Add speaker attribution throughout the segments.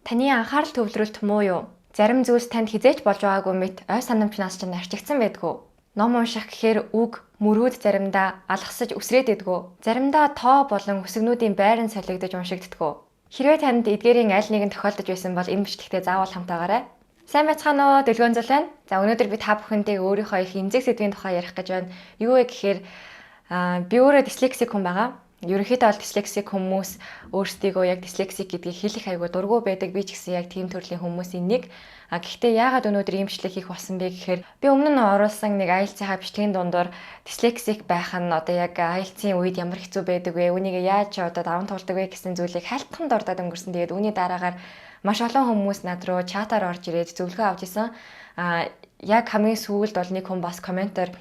Speaker 1: Таны анхаарал төвлөрөлт муу юу? Зарим зүйлс танд хизээч болж байгаагүй мэт ой санамж нас чинь арчигдсан байдгүй. Ном унших гэхээр үг, мөрөөд заримдаа алгасаж үсрээд идэггүй. Заримдаа тоо болон хүсэгнүүдийн байран солигдож уншигддаггүй. Хэрвээ танд эдгээрийн аль нэг нь тохиолдож байсан бол энэ бичлэгтээ заавал хамтаагаарай. Сайн байцгаана уу? Дэлгөөн зул байна. За өнөөдөр би та бүхэнтэйг өөрийнхөө их эмзэг сэдвийн тухай ярих гэж байна. Юу вэ гэхээр би өөрөө дислексик хүн байгаа. Ерөнхийдөө бол дислексик хүмүүс өөрсдийгөө яг дислексик гэдгийг хэлэх айгүй дургу байдаг. Би ч гэсэн яг тийм төрлийн хүмүүсийн нэг. Гэхдээ яагаад өнөөдөр ийм бичлэг хийх болсон бэ гэхээр би өмнө нь оруулсан нэг IELTS-ийн бичлэгийн дундуур дислексик байх нь одоо яг IELTS-ийн үед ямар хэцүү байдаг вэ? Үүнийг яаж одоо даван туулдаг вэ гэсэн зүйлийг хальтхан дурдаад өнгөрсөн. Тэгээд үүний дараагаар маш олон хүмүүс над руу чатаар орж ирээд зөвлөгөө авч исэн. Яг хамгийн сүүлд бол нэг хүн бас комментоор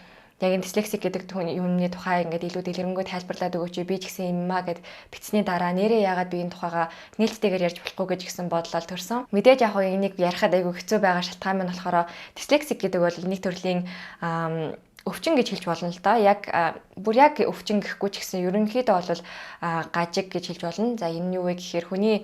Speaker 1: яг энэ дислексик гэдэг юмны тухай ингээд илүү дэлгэрэнгүй тайлбарлаад өгөөч би ч гэсэн юм аа гэд бичсний дараа нэрээ яагаад би энэ тухайга нээлттэйгээр ярьж болохгүй гэж гисэн бодлоо төрсөн. Мэдээж яг энийг ярихад айгүй хэцүү байгаа шалтгаан нь болохоор дислексик гэдэг бол нэг төрлийн өвчин гэж хэлж болно л да. Яг бүр яг өвчин гэхгүй ч гэсэн ерөнхийдөө бол гажиг гэж хэлж болно. За энэ нь юу вэ гэхээр хүний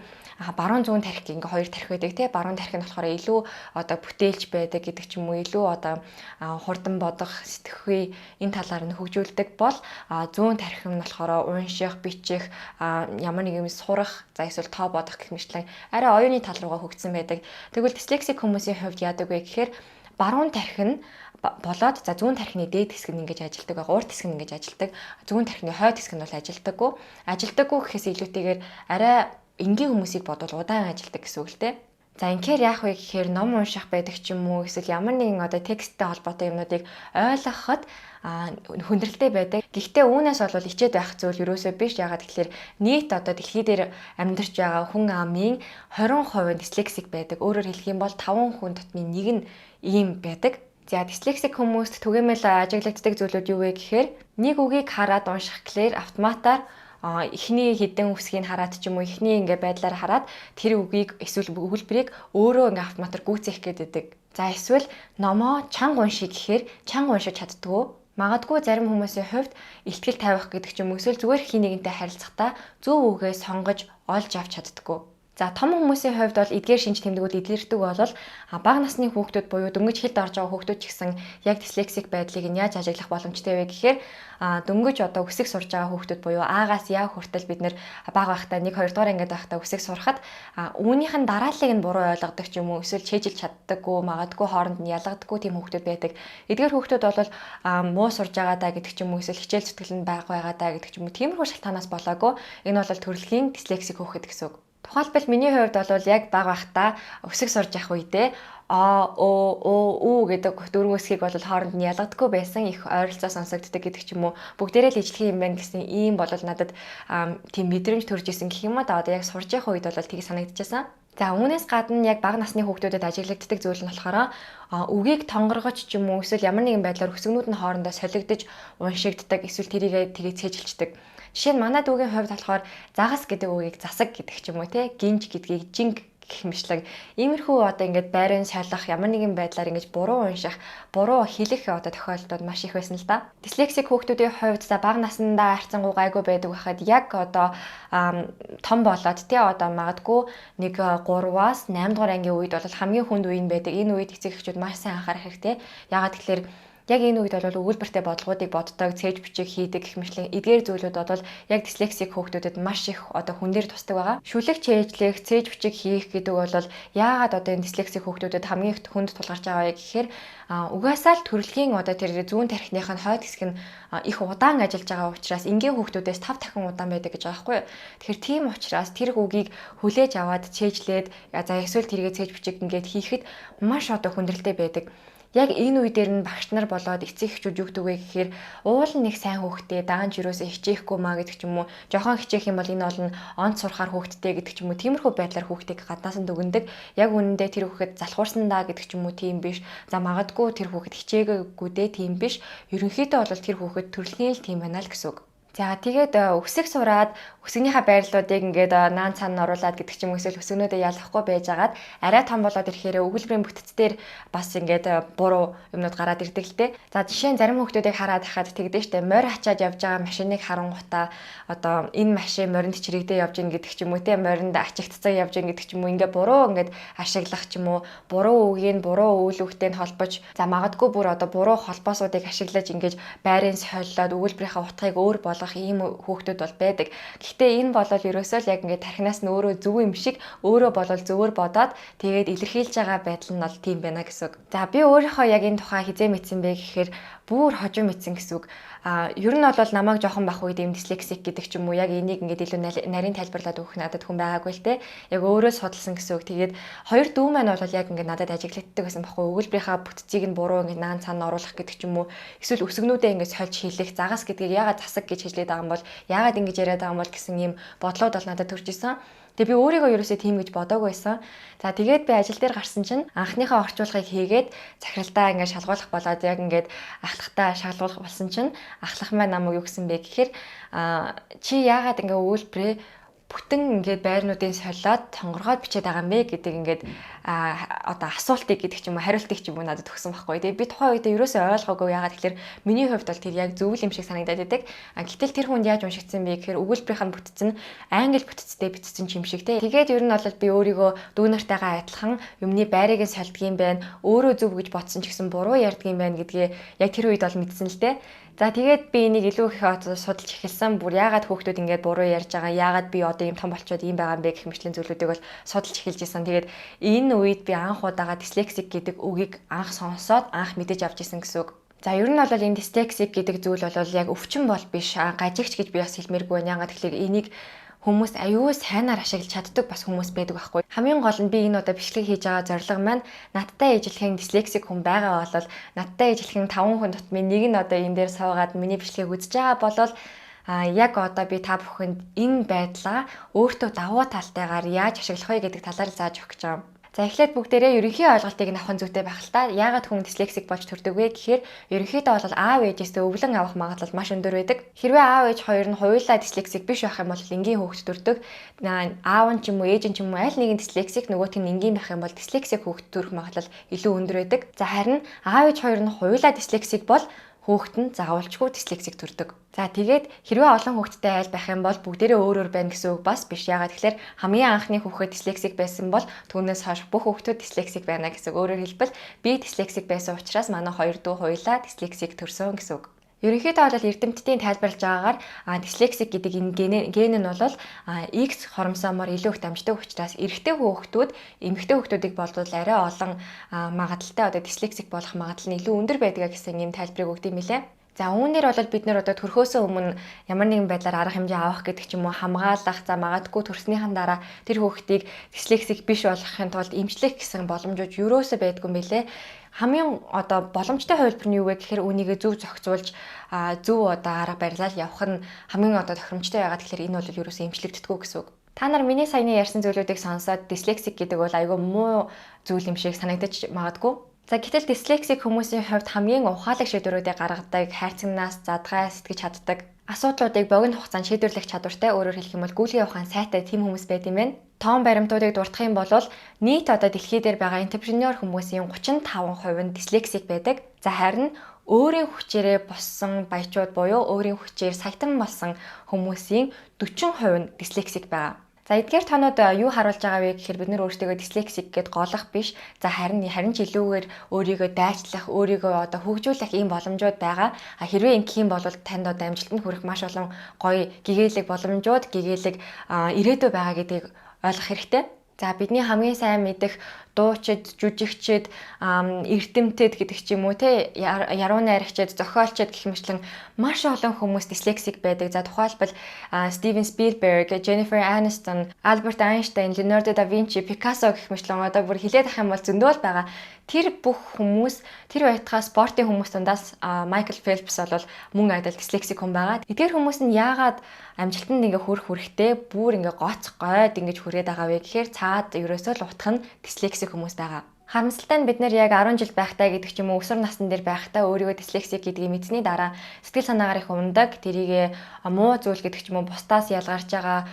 Speaker 1: баруун зүүн тархи ингээ хоёр тархи байдаг тий. Баруун тархи нь болохоор илүү одоо бүтээлч байдаг гэдэг ч юм уу, илүү одоо хурдан бодох, сэтгэхүй энэ талаар нь хөгжүүлдэг бол зүүн тархи нь болохоор унших, бичих, ямар нэг юм сурах, за эсвэл тоо бодох гэх мэтлэн арай оюуны тал руугаа хөгжсөн байдаг. Тэгвэл дислексик хүмүүсийн хувьд яадаг вэ гэхээр баруун тархи нь болоод за зүүн тархины дээд хэсэг нь ингэж ажилдаг, урд хэсэг нь ингэж ажилдаг. Зүүн тархины хойд хэсэг нь бол ажилдаггүй. Ажилдаггүй гэхээс илүүтэйгээр арай энгийн хүмүүсийг бодвол удаан ажилдаг гэсэн үг л дээ. За инхээр яах вэ гэхээр ном унших байдаг ч юм уу, эсвэл ямар нэгэн одоо тексттэй холбоотой юмнуудыг ойлгоход хүндрэлтэй байдаг. Гэхдээ үүнээс бол ичээд байх зүйл ерөөсөө биш. Яагаад гэхээр нийт одоо дэлхий дээр амьдарч байгаа хүн амын 20% дислексик байдаг. Өөрөөр хэлэх юм бол 5 хүн дотны 1 нь ийм байдаг. За дислексик хүмүүст түгээмэл ажиглагддаг зүйлүүд юу вэ гэхээр нэг үгийг хараад унших гэхээр автоматар эхний хідэн үсгийг хараад ч юм уу эхний ингээ байдлаар хараад тэр үгийг эсвэл өгүүлбэрийг өөрөө ингээ автоматар гүйцээх гэдэг. За эсвэл номоо чанга унших гэхээр чанга уншиж чаддгүй. Магадгүй зарим хүмүүсийн хувьд ихтгэл тавих гэдэг ч юм уу эсвэл зүгээр хий нэгэнтэй харилцахдаа зөв үгээ сонгож олж авч чаддгүй. За том хүмүүсийн хувьд бол эдгээр шинж тэмдгүүд илэрдэг бол бага насны хүүхдүүд буюу дөнгөж хэлд орж байгаа хүүхдүүд ч гэсэн яг дислексик байдлыг нь яаж ажиглах боломжтой вэ гэхээр дөнгөж одоо үсэг сурж байгаа хүүхдүүд буюу аагаас яа хүртэл бид нэр бага байхдаа 1 2 дугаар ангид байхдаа үсэг сурахад үүнийх нь дарааллыг нь буруу ойлгодог ч юм уу эсвэл чэйжилж чаддаггүй, магадгүй хооронд нь ялгадаггүй тийм хүүхдүүд байдаг. Эдгээр хүүхдүүд бол муу сурж байгаа даа гэдэг ч юм уу эсвэл хичээл зүтгэл нь байгаа даа гэдэг ч юм уу тиймэрхүү шалтгаанаас болоогүй энэ бол төрөлхийн дислексик хүүхэд гэсэн үг. Тухайлбал миний хувьд бол яг бага байхдаа өсөг сурж явах үедээ оо гэдэг дөрвөн үсгийг бол хооронд нь ялгадаггүй байсан, их ойролцоо сонсогддог гэдэг ч юм уу. Бүгдээрээ л ижлэх юм байна гэсэн ийм бол надад тийм мэдрэмж төрж исэн гэх юм аа. Одоо яг сурж явах үед бол тийг санагдчихсан. За үүнээс гадна яг бага насны хүүхдүүдэд ажиглагддаг зүйл нь болохоор үгийг тонгоргож ч юм уу эсвэл ямар нэгэн байдлаар өсгнүүд нь хоорондоо солигдож уншигддаг, эсвэл тэрийг цээжилчдэг. Жишээ нь манай дүүгийн хувьд болохоор загас гэдэг үгийг засаг гэдэг ч юм уу те, гинж гэдгийг жинг гэх мэтлэг иймэрхүү одоо ингээд байрын солих, ямар нэгэн байдлаар ингэж буруу унших, буруу хэлэх одоо тохиолдлууд маш их байсан л да. Дислексик хүүхдүүдийн хувьд за бага наснда харьцангуй гайгүй байдаг байхад яг одоо том болоод те одоо магадгүй нэг 3-аас 8 дугаар ангийн үед бол хамгийн хүнд үе нь байдаг. Энэ үед эцэг эхчүүд маш сайн анхаарах хэрэгтэй. Яагаад тэгэхээр яг энэ үед бол өгүүлбэртэй бодлогуудыг боддог, цээж бичиг хийдэг гэх мэтлэн эдгээр зүйлүүд бол яг дислексик хүүхдүүдэд маш их одоо хүн дээр тусдаг байгаа. Шүлэг чэйжлэх, цээж бичиг хийх гэдэг бол яагаад одоо энэ дислексик хүүхдүүдэд хамгийн их хүнд тулгарч байгаа вэ гэхээр угаасаа л төрөлхийн одоо тэр зүүн тархиных нь хойд хэсэг нь их удаан ажиллаж байгаа учраас энгийн хүүхдүүдээс 5 дахин удаан байдаг гэж байгаа байхгүй юу. Тэгэхээр тийм учраас тэр үгийг хүлээж аваад цээжлээд за эсвэл тэргээ цээж бичиг ингээд хийхэд маш одоо хүндрэлтэй байдаг. Яг энэ үе дээр нь багш нар болоод эцэг эхчүүд юу гэдэг вэ гэхээр уул нэг сайн хүүхдээ даанч юусоо хичээхгүй маа гэдэг ч юм уу. Жохон хичээх юм бол энэ бол онц сурахаар хүүхдтэй гэдэг ч юм уу. Тиймэрхүү байдлаар хүүхдийг гаднаас нь дүгндэг. Яг үнэндээ тэр хүүхэд залхуурсан даа гэдэг ч юм уу тийм биш. За магадгүй тэр хүүхэд хичээгээгүй дээ тийм биш. Ерөнхийдөө бол тэр хүүхэд төрөлхийн л тийм байна л гэсэн үг. За тэгээд өсөг сураад өсгөнийхөө байрлалуудыг ингээд наан цаана оруулаад гэдэг ч юм уу эсвэл өсгөнүүдээ ялахгүй байжгаад арай том болоод ирэхээр өгүүлбэрийн бүтцээр бас ингээд буруу юмнууд гараад ирдэг л дээ. За жишээ нь зарим хүмүүсийг хараад хахад тэгдэж штэ морь ачаад явж байгаа машиныг харангуйтаа одоо энэ машин моринд чирэгдээ явж гин гэдэг ч юм уу те моринд ачигдцаа явж гин гэдэг ч юм уу ингээд буруу ингээд ашиглах ч юм уу буруу үгийг буруу үйл өгтөнд холбож за магадгүй бүр одоо буруу холбоосуудыг ашиглаж ингээд байрын сохиоллоод өгүүлбэрийнхаа утгыг өөр болгох ийм хүүхдүүд бол байдаг. Гэхдээ энэ бол ерөөсөө л яг ингээд тархинаас нь өөрөө зөв юм шиг өөрөө болол зөвөр бодоод тэгээд илэрхийлж байгаа байдал нь бол тийм байна гэсэн үг. За би өөрийнхөө яг энэ тухай хизээ мэдсэн бэ гэхээр бүр хожим мэдсэн гэсэн үг. Ер нь бол намайг жоохон бах үед юм дислексик гэдэг ч юм уу яг энийг ингээд илүү нарийн тайлбарлаад өгөх надад хүн байгаагүй л те. Яг өөрөө судалсан гэсэн үг. Тэгээд хоёр дүү маань бол яг ингээд надад ажиглагддаг байсан байхгүй. Өгүүлбэрийнхаа бүтцийг нь буруу ингээд наан цаана оруулах гэдэг ч юм уу. Эсвэл өсгөнүүдээ ингээд сольж хийлэх загас гэдгийг яагаад засаг гэж хэлээд байгаа юм бол яагаад ингэж яриад байгаа юм бол гэсэн ийм бодлоод бол надад төрж исэн. Тэгээ би өөрийгөө ерөөсөө тийм гэж бодоогүй байсан. За тэгээд би ажил дээр гарсан чинь анхныхаа орчуулгыг хийгээд захиралдаа ингээд шалгуулах болоод яг ингээд ахлахтаа шалгуулах болсон чинь ахлах маань намайг юу гэсэн бэ гэхээр чи яагаад ингээд өгүүлбэрээ бүтэн ингээд байрнуудын солиод тонгоргоод бичээд байгаа юм бэ гэдэг ингээд одоо асуултыг гэдэг ч юм уу хариултыг ч юм уу надад өгсөн байхгүй. Тэгээ би тухайн үедээ ерөөсөө ойлгоогүй яагаад тэгэхээр миний хувьд бол тэр яг зөвл юм шиг санагдаад байдаг. Гэтэл тэр хүнд яаж уншигдсан бэ гэхээр өгүүлбэрийнх нь бүтц нь англи бүтцтэй бичсэн юм шиг те. Тэгээд ер нь бол би өөрийгөө дүүнартайгаа адилхан юмны байрыг нь сольдгийм байна. Өөрөө зөв гэж бодсон ч гэсэн буруу ярьдгийм байна гэдгээ яг тэр үед бол мэдсэн л те. За тэгээд би энийг илүү их судалж эхэлсэн. Бүр яагаад хүүхдүүд ингээд буруу ярьж байгаа, яагаад би одоо ийм том болчиход ийм байгаа юм бэ гэх мэтлийн зүйлүүдийг бол судалж эхэлж исэн. Тэгээд энэ үед би анх удаага дислексик гэдэг үгийг анх сонсоод анх мэдэж авч исэн гэсэн үг. За ер нь бол энэ дислексик гэдэг зүйл бол яг өвчин бол биш. Гажигч гэж би бас хэлмээргүй байна. Яагаад тэгэхээр энийг хүмүүс аюу сайнаар ашиглаж чаддаг бас хүмүүс байдаг байхгүй. Хамгийн гол нь би энэ одоо бичлэг хийж байгаа зорилго маань надтай ижилхэн дислексик хүн байгаа болол надтай ижилхэн 5 хүн дотмын нэг нь одоо энэ дээр суугаад миний бичлэгийг үзэж байгаа болол яг одоо би та бүхэнд энэ байдлаа өөртөө давуу талтайгаар яаж ашиглах вэ гэдэг талаар зааж өгч байгаа юм. За эхлээд бүгдээрээ ерөнхий ойлголтыг авах зүйтэй байх л та. Яагаад хүн дислексик болж төрдөг вэ гэхээр ерөнхийдөө бол аав ээжээсээ өвлөн авах магадлал маш өндөр байдаг. Хэрвээ аав ээж хоёр нь хоёулаа дислексик биш байх юм бол энгийн хүүхэд төрдөг. Аав нь ч юм уу ээж нь ч юм уу аль нэг нь дислексик нөгөөх нь энгийн байх юм бол дислексик хүүхэд төрөх магадлал илүү өндөр байдаг. За харин аав ээж хоёр нь хоёулаа дислексик бол хүүхэд нь заавалчгүй дислексик төрдөг. За тэгээд хэрвээ олон хүүхэдтэй айл байх юм бол бүгдээрээ өөр өөр байна гэсэн үг бас биш. Яагаад тэгэхээр хамгийн анхны хүүхэд дислексик байсан бол түүнээс хойш бүх хүүхдүүд дислексик байна гэсэн үг. Өөрөөр хэлбэл би дислексик байсан учраас манай хоёр дүү хоёлаа дислексик төрсөн гэсэн үг. Ерөнхийдөө бол эрдэмтдийн тайлбарлаж байгаагаар дислексик гэдэг энэ ген нь бол X хоромосомоор илүү их дамждаг учраас эрэгтэй хүүхдүүд эмэгтэй хүүхдүүдийг болдвол арай олон магадлалтай одоо дислексик болох магадлал нь илүү өндөр байдаг гэсэн юм тайлбарыг өгд юм билээ. За үүнээр бол бид нэр одоо төрхөөсөө өмнө ямар нэгэн байдлаар арга хэмжээ авах гэдэг ч юм уу хамгаалах за магадгүй төрснийхэн дараа тэр хүүхдийг дислексик биш болгохын тулд эмчлэх гэсэн боломжууд юусоо байдгүй юм бэлээ. Хамгийн одоо боломжтой хувилбар нь юу вэ гэхээр үүнийг зөв зохицуулж зөв одоо арга барилал явах нь хамгийн одоо тохиромжтой байгаад тэгэхээр энэ бол юусоо эмчлэгддэггүй гэсэн үг. Та нар миний саяны ярьсан зүйлүүдийг сонсоод дислексик гэдэг бол айгүй муу зүйл юм шиг санагдаж магадгүй. За гэтэл дислексик хүмүүсийн хувьд хамгийн ухаалаг шийдвэрүүдийг гаргадаг, хайрцагнаас задгай сэтгэж чаддаг, асуудлуудыг богино хугацаанд шийдвэрлэх чадвартай, өөрөөр хэлэх юм бол гүйлгийн ухаан сайтай тийм хүмүүс байт юм байна. Тоон баримтуудыг дурдах юм бол нийт одоо дэлхий дээр байгаа энтерпренеур хүмүүсийн 35% нь дислексик байдаг. За харин өөрийн хүчээрээ боссон баячууд буюу өөрийн хүчээр саятан болсон хүмүүсийн 40% нь дислексик байгаа. За эдгээр тоноод юу харуулж байгаа вэ гэхээр бид нэр өөрсдөө дислексик гэд голох биш. За харин ч илүүгээр өөрийгөө дайчлах, өөрийгөө одоо хөгжүүлэх ийм боломжууд байгаа. Хэрвээ ингэх юм бол танд одоо амжилтанд хүрэх маш олон гоё гэгээлэг боломжууд, гэгээлэг ирээдүй байгаа гэдгийг ойлгох хэрэгтэй. За бидний хамгийн сайн мэдэх дуучид, жүжигчид, эрдэмтэд гэдэг ч юм уу те яруу найрагчид, зохиолчид гэх мэтлэн маш олон хүмүүс дислексик байдаг. За тухайлбал Стивен Спилберг, Jennifer Aniston, Albert Einstein, Leonardo da Vinci, Picasso гэх мэтлэн одоо бүр хилээд ах юм бол зөндөл байгаа. Тэр бүх хүмүүс тэр байтугай спортын хүмүүс дундаас Michael Phelps бол мөн адил дислексик хүн байгаа. Эдгээр хүмүүс нь яагаад амжилтанд ингээ хүрэхтэй бүр ингээ гоц гойд ингэж хүрээд байгаа вэ гэхээр цаад ерөөсөө л утх нь дислексик хүмүүс байгаа. Харамсалтай нь бид нэр яг 10 жил байхтай гэдэг ч юм уу өсвөр насны дээр байхтай өөрийгөө дислексик гэдгийг мэдсэний дараа сэтгэл санаагаар их ундаг, тэрийг муу зүйл гэдэг ч юм уу бусдаас ялгарч байгаа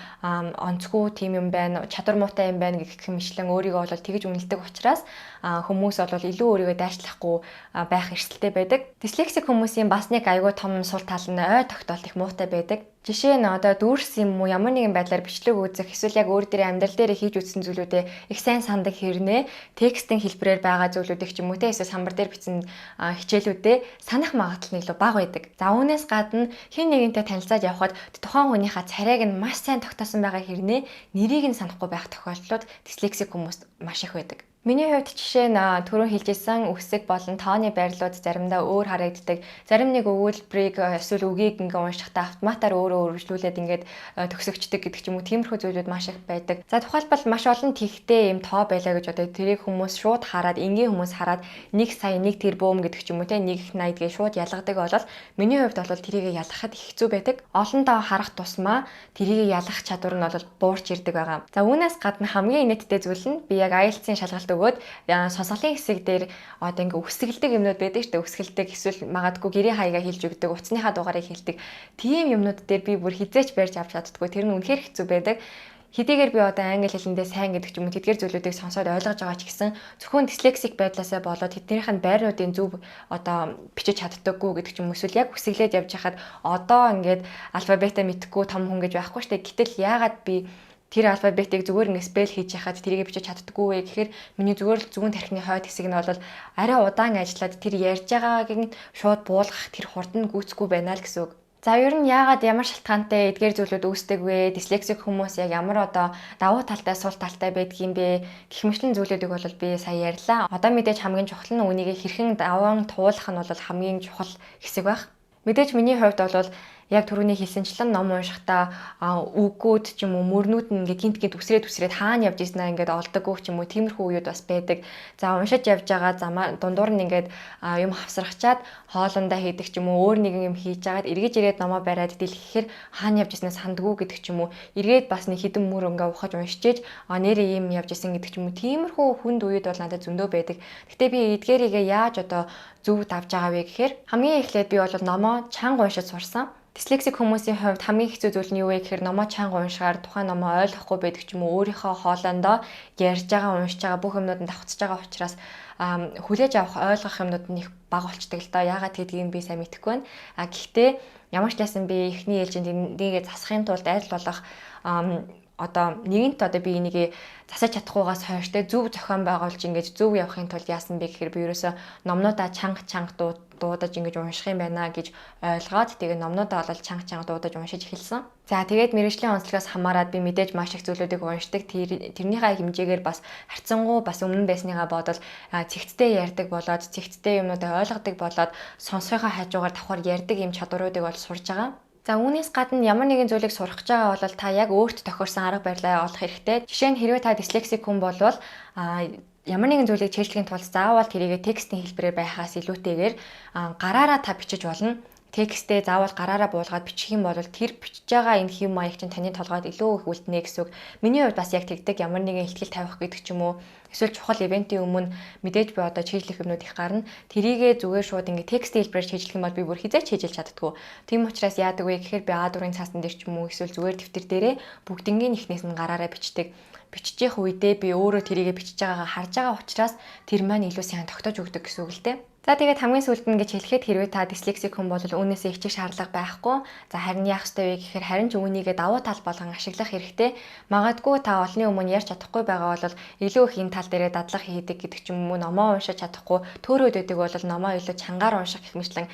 Speaker 1: онцгүй тийм юм байна, чадвар муутай юм байна гэх мэтлэн өөрийгөө бол тэгж үнэлдэг учраас хүмүүс бол илүү өөрийгөө дайчлахгүй байх эрсдэлтэй байдаг. Дислексик хүмүүсийн бас нэг аюул том сул тал нь ой тогтоолт их муутай байдаг. Жишээ нь одоо дүүрс юм уу ямар нэгэн байдлаар бичлэг үзэх эсвэл яг өөр дээрээ амьдрал дээр хийж үзсэн зүйлүүдээ их сайн сандаг хэрнээ текстийн хэлбэрээр байгаа зүйлүүдийг ч юм уу те эсвэл самбар дээр бичсэн хичээлүүдээ санах магадлал нь илүү бага байдаг. За үүнээс гадна хэн нэгэнтэй танилцаад явхад тухайн хүнийхээ царайг нь маш сайн тогтоосон байгаа хэрнээ нэрийг нь санахгүй байх тохиолдлууд дислексик хүмүүс маш их байдаг. Миний хувьд жишээ нь түрүүн хэлжсэн үгсэг болон тооны байрлууд заримдаа өөр харагддаг. Зарим нэг өгүүлбэрийг эсвэл үгийг ингээ уншихдаа автоматар өөрөө үргэлжлүүлээд ингээд төгсөгчдөг гэдэг ч юм уу тиймэрхүү зүйлүүд маш их байдаг. За тухайлбал маш олон тэгтэй юм тоо байлаа гэж одоо тэрийг хүмүүс шууд хараад энгийн хүмүүс хараад 1 сая 1 тэрбум гэдэг ч юм уу те 1/80 гээ шууд ялгадаг болол миний хувьд бол тэрийг ялгахад их хэцүү байдаг. Олон тоо харах тусмаа тэрийг ялгах чадвар нь бол буурч ирдэг байгаа. За үүнээс гадна хамгийн инээдтэй зүйл нь би яг IELTS-ийн шалгалт өгөөд сонсголын хэсэг дээр одоо ингээ үсгэлдэг юмнууд байдаг шүү дээ. Үсгэлдэг эсвэл магадгүй гэрээ хаягаа хэлж өгдөг, утасныхаа дугаарыг хэлдэг. Тийм юмнууд дээр би бүр хизээч барьж авч чаддгүй. Тэр нь үнэхээр хэцүү байдаг. Хэдийгээр би одоо англи хэлэндээ сайн гэдэг ч юм уу тэдгээр зүйлүүдийг сонсоод ойлгож байгаа ч гэсэн зөвхөн дислексик байдлаасаа болоод тэднийх нь байрнуудын зөв одоо бичиж чаддаггүй гэдэг ч юм уу эсвэл яг үсгэлээд явж хахад одоо ингээд алфавитаа мэдхгүй том хүн гэж байхгүй шүү дээ. Гэтэл яагаад би тэр алфавитыг зүгээр ингэ спел хийж яхад тэрийг бичиж чаддаггүй вэ гэхээр миний зүгээр л зүүн тархины хойд хэсэг нь бол арай удаан ажиллаад тэр ярьж байгааг нь шууд буулгах тэр хурд нь гүйцэхгүй байна л гэсэн үг. За ер нь яагаад ямар шалтгаантай эдгээр зүйлүүд үүсдэг вэ? Дислексик хүмүүс яг ямар одоо давуу талтай сул талтай байдгийм бэ? Гэх мэтлэн зүйлүүдийг бол би сая ярьлаа. Одоо мэдээж хамгийн чухал нь үнийг хэрхэн даван туулах нь бол хамгийн чухал хэсэг байх. Мэдээж миний хувьд бол яг түрүүний хэлсэнчлэн ном уншихдаа үгүүд ч юм уу мөрнүүд нь ингээ гинт үсрээд хаана явж ийснаа ингээд олдоггүй ч юм уу тиймэрхүү үеуд бас байдаг. За уншиж явж байгаа дундуур нь ингээд юм хавсрахчаад хоолундаа хийдэг ч юм уу өөр нэгэн юм хийж жагаад эргэж ирээд номоо бариад дэлгэхээр хаана явж ийснаа сандгүй гэдэг ч юм уу эргээд бас нэг хідэн мөр ингээ ухаж уншижээж нэрээ юм явж ийсэн гэдэг ч юм уу тиймэрхүү хүнд үед бол надад зөндөө байдаг. Гэтэ би эдгээрийгээ яаж одоо зөв давж байгаа вэ гэхээр хамгийн эхлээд би бол номоо чанга уншиж сурсан. Дислексик хүмүүсийн хувьд хамгийн хэцүү зүйл нь юу вэ гэхээр номоо чанга уншихаар тухайн номоо ойлгохгүй байдаг ч юм уу өөрийнхөө хоолондоо ярьж байгаа уншиж байгаа бүх юмнууд нь давхцаж байгаа учраас хүлээж авах ойлгох юмнууд нь их бага болчдөг л доо. Яагаад гэдгийг би сайн мэдэхгүй байна. Гэхдээ ямар ч байсан би эхний ээлжинд энийг засахын тулд аль болох одоо нэгэнт одоо би энийг засаж чадахгүйгаас хойш те зөв зохион байгуулж ингэж зөв явахын тулд яасан бэ гэхээр би ерөөсө номнуудаа чанга дуудаж ингэж унших юм байна гэж ойлгоод тэгээ номнуудаа олол чанга дуудаж уншиж эхэлсэн. За тэгээд мэргэжлийн онцлогоос хамаарат би мэдээж маш их зүйлүүдийг уншдаг. Тэрнийхээ хэмжээгээр бас харьцангуй бас өмнө байсныгаа бодол цэгцтэй ярьдаг болоод цэгцтэй юмнуудаа ойлгодог болоод сонсохын хажуугаар давхар ярьдаг юм чадваруудыг бол сурж байгаа. За үүнээс гадна ямар нэгэн зүйлийг сурах гэж байгаа бол та яг өөрт тохиорсон арга барилаа олох хэрэгтэй. Жишээ нь хэрвээ та дислексик хүн болвол ямар нэгэн зүйлийг чийжлэхийн тулд заавал тэрийг текстийн хэлбэрээр байхаас илүүтэйгээр гараараа та бичиж болно. Текстээ заавал гараараа буулгаад бичих юм бол тэр бичиж байгаа энэ хэв маяг чинь таны толгойд илүү их үлднэ гэсэн үг. Миний хувьд бас яг тэгдэг ямар нэгэн ихтгэл тавих гэдэг ч юм уу эсвэл чухал ивентийн өмнө мэдээж би одоо чийжлэх юмнууд их гарна. Тэрийгээ зүгээр шууд ингээ текстийн хэлбэрээр чийжлэх юм бол би бүр хизээч чийжилж чаддаггүй. Тийм учраас яадаг вэ гэхээр би А4-ын цаасан дээр ч юм уу эсвэл зүгээр дэвтэр дээрээ бүгднгийн ихнээс нь гараараа бичдэг. Биччих үедээ би өөрөө тэрийгэ бичиж байгаагаа харж байгаа учраас тэр маань илүү сайн тогтоож өгдөг гэсэн үг л дээ. За тэгээд хамгийн сүүлд нь гэж хэлэхэд хэрвээ та дислексик хүн бол үүнээсээ хичээх шаардлага байхгүй. За харин яах ёстой вэ гэхээр харин ч үүнийгээ давуу тал болгон ашиглах хэрэгтэй. Магадгүй та олонний өмнө ярьж чадахгүй байгаа бол илүү их энэ тал дээрээ дадлага хийдэг гэдэг ч юм уу номоо уншиж чадахгүй төөрөөд байдаг бол номоо илүү чангаар унших гэх мэтлэн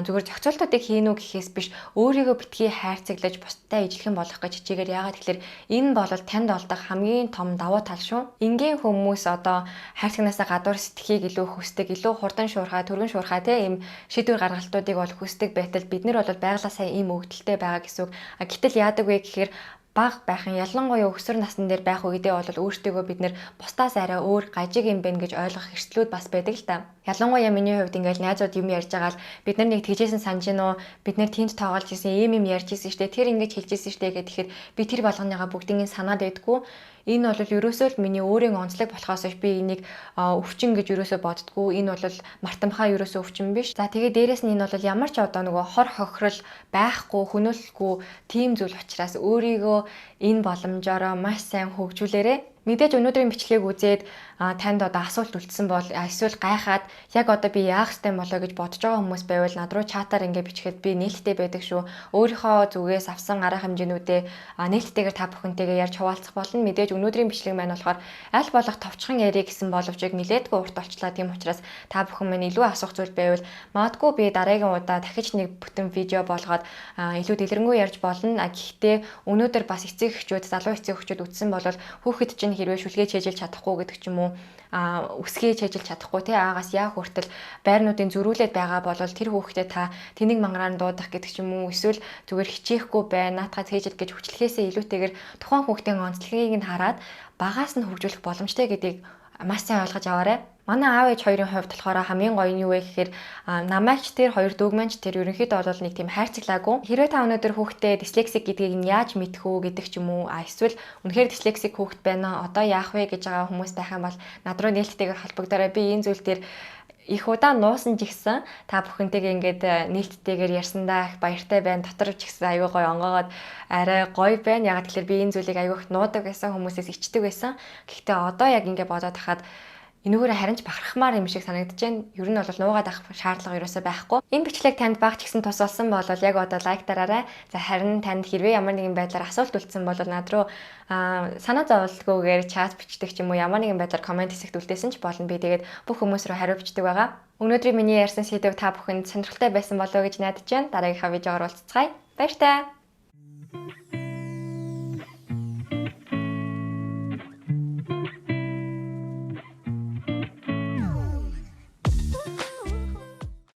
Speaker 1: зүгээр зохицуултуудыг хийнү гэхээс биш өөрийгөө битгий хайрцаглаж бусдад ижлэхэн болох гэж хичээгээр яагаад тэгэхээр энэ бол танд олдох хамгийн том давуу тал шүү. Энгийн хүмүүс одоо хайрцагнаасаа гадуур сэтгэхийг илүү хүсдэг, илүү хурдан шуурхай төргөн шуурхай тийм шийдвэр гаргалтуудыг бол хүсдэг байтал бид нар бол байгалаасаа ийм өвдөлттэй байгаа гэсэн үг. Гэтэл яадаг вэ гэхээр бага байхын ялангуяа өсвөр насны дээр байх үедээ бол өөртөө бид нэр бусдаас арай өөр гажиг юм байна гэж ойлгох эрсдлүүд бас байдаг л та. Ялангуяа миний хувьд ингээл найзууд юм ярьж байгаа л бид нар нэг тэгжсэн санаж гинөө бид нар тэнд тоглож исэн ийм юм ярьж исэн штэ тэр ингэж хэлж исэн штэ гэхэд би тэр болгоныгаа бүгднийг санаад байдгүй. Энэ бол ерөөсөө л миний өөрийн онцлог болохоос би энийг өвчин гэж ерөөсөө боддгоо. Энэ бол мартамхай ерөөсөө өвчин биш. За тэгээ дээрэс нь энэ бол ямар ч одоо нөгөө хор хохирол байхгүй, хөнөөлөхгүй тийм зүйл учраас өөрийгөө энэ боломжоор маш сайн хөгжүүлээрэй. Мэдээж өнөөдрийн бичлэгийг үзээд танд одоо асуулт үлдсэн бол эсвэл гайхаад яг одоо би яах ёстой болоо гэж бодож байгаа хүмүүс байвал над руу чатаар ингээ бичгээд би нээлттэй байдаг шүү. Өөрийнхөө зүгээс авсан арга хэмжээнүүдээ нээлттэйгээр та бүхэнтэйгээ ярьж хуваалцах болно. Мэдээж өнөөдрийн бичлэг маань болохоор аль болох товчхон ярих гэсэн боловч яг нилээдгүй урт болчлаа. Тийм учраас та бүхэн минь илүү асуух зүйл байвал магадгүй би дараагийн удаа дахиж нэг бүтэн видео болгоод илүү дэлгэрэнгүй ярьж болно. Гэхдээ өнөөдөр бас эцэг эхчүүд, залуу эцэг эхчүүд үтсэн бол хүүхэд чинь хэрвээ шүлгээ чэйжэлж чадахгүй гэдэг ч юм уу үсгээ чэйжэлж чадахгүй тий аагаас яах хүртэл байрнуудын зөрүүлээд байгаа бол тэр хүүхдэд та тэнэг мангараар дуудах гэдэг ч юм уу эсвэл зүгээр хичээхгүй байна наатаа цээжэл гэж хүчлэхээсээ илүүтэйгээр тухайн хүүхдийн онцлогийг нь хараад багаас нь хөгжүүлэх боломжтой гэдгийг маш сайн ойлгож аваарай. Манай аав ээж хоёрын хувьд болохоор хамгийн гоё нь юу вэ гэхээр намайч тэр хоёр дүүгмэнч тэр ерөнхийдөө бол нэг тийм хайрцаглаагүй. Хэрвээ та өнөөдөр хүүхдээ дислексик гэдгийг нь яаж мэдэх үү гэдэг ч юм уу эсвэл үнэхээр дислексик хүүхэд байна одоо яах вэ гэж байгаа хүмүүс байх юм бол над руу нээлттэйгээр холбогдорой. Би энэ зүйл дээр их удаа нуусан ч гэсэн та бүхэнтэйгээ ингээд нээлттэйгээр ярьсандаа их баяртай байна. Дотор ч гэсэн аюу гой онгоогоод арай гоё байна. Яг тэгэхээр би энэ зүйлийг аюу их нуудаг байсан хүмүүсээс ичдэг байсан. Гэхдээ одоо яг ингээд бодоод хахад энүүгээр харин ч бахархмаар юм шиг санагдаж байна. Ер нь бол нуугаад авах шаардлага ерөөсөй байхгүй. Энэ бичлэг танд баг ч гэсэн тус болсон бол яг одоо лайк дараарай. За харин танд хэрвээ ямар нэгэн байдлаар асуулт үлдсэн бол над руу санаа зовлтгүйгээр чат бичдэг ч юм уу ямар нэгэн байдлаар комент хэсэгт үлдээсэн ч болно. Би тэгээд бүх хүмүүс рүү хариу бичдэг байгаа. Өнөөдрийн миний ярьсан сэдв та бүхэнд сонирхолтой байсан болов уу гэж найдаж байна. Дараагийнхаа видеогоор уулзцгаая. Баяр таа.